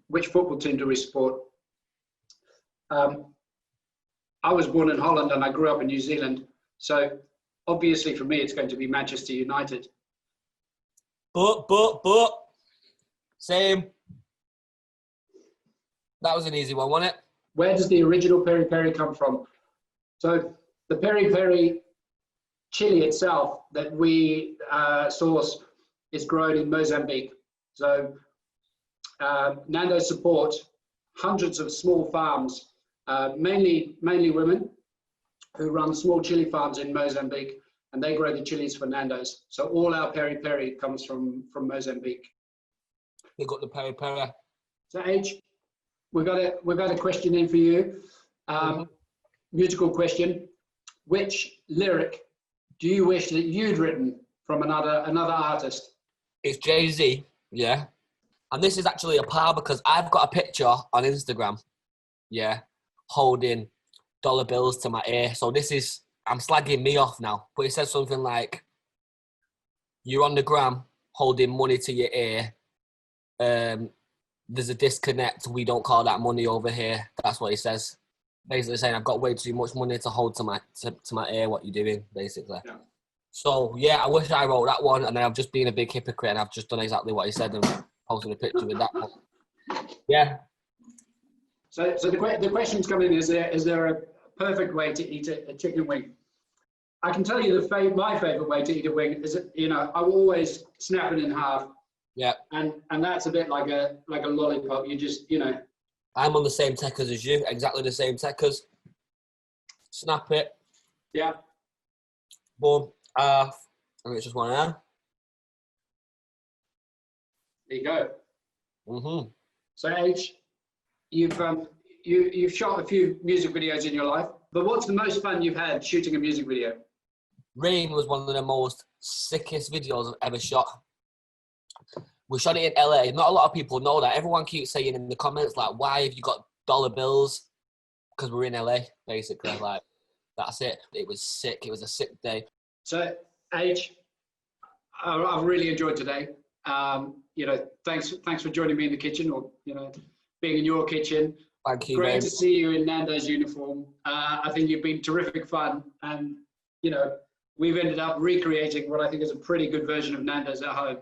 which football team do we support? I was born in Holland and I grew up in New Zealand, so obviously for me it's going to be Manchester United.
But, same. That was an easy one, wasn't it?
Where does the original PERi-PERi come from? So the PERi-PERi chili itself that we source is grown in Mozambique. So Nando support hundreds of small farms, mainly women who run small chili farms in Mozambique, and they grow the chilies for Nandos. So all our PERi-PERi comes from Mozambique.
They got the PERi-PERi.
So Aitch, we've got a question in for you. Musical question. Which lyric do you wish that you'd written from another artist?
It's Jay-Z, yeah. And this is actually a par because I've got a picture on Instagram, yeah, holding dollar bills to my ear. So I'm slagging me off now. But it says something like, you're on the gram holding money to your ear. There's a disconnect. We don't call that money over here. That's what he says. Basically saying I've got way too much money to hold to my ear. What you're doing, basically. Yeah. So yeah, I wish I wrote that one, and then I've just been a big hypocrite, and I've just done exactly what he said and posted a picture with that one. Yeah.
So the question's coming in: is there a perfect way to eat a chicken wing? I can tell you my favorite way to eat a wing is, I will always snap it in half.
Yeah.
And that's a bit like a lollipop. You just,
I'm on the same techers as you, exactly the same techers. Snap it.
Yeah.
Boom. I think it's just one there.
There you go.
Mm-hmm.
So Aitch, you've shot a few music videos in your life, but what's the most fun you've had shooting a music video?
Rain was one of the most sickest videos I've ever shot. We shot it in LA. Not a lot of people know that. Everyone keeps saying in the comments, like, why have you got dollar bills? Because we're in LA, basically. Like, that's it. It was sick. It was a sick day. So,
Aitch, I've really enjoyed today. Thanks for joining me in the kitchen, or, being in your kitchen.
Thank you.
Great to see you in Nando's uniform. I think you've been terrific fun. And, we've ended up recreating what I think is a pretty good version of Nando's at home,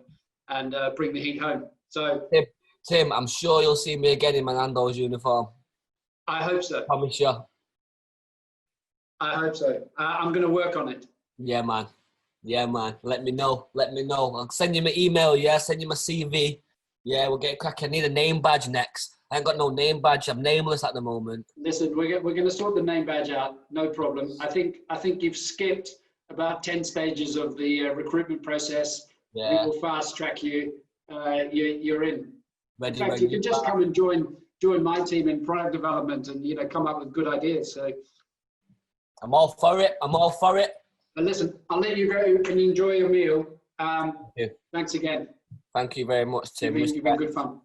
and bring the heat home. So,
Tim, I'm sure you'll see me again in my Nando's uniform.
I hope so.
Promise you.
I hope so. I'm going to work on it.
Yeah, man. Let me know. I'll send you my email, yeah? Send you my CV. Yeah, we'll get cracking. I need a name badge next. I ain't got no name badge. I'm nameless at the moment.
Listen, we're going to sort the name badge out. No problem. I think you've skipped about 10 stages of the recruitment process.
Yeah.
We will fast track you. You're in.
Ready,
in fact, you can just come and join my team in product development and come up with good ideas. So
I'm all for it.
But listen, I'll let you go and enjoy your meal. Thanks again.
Thank you very much, Tim.
You've been good fun.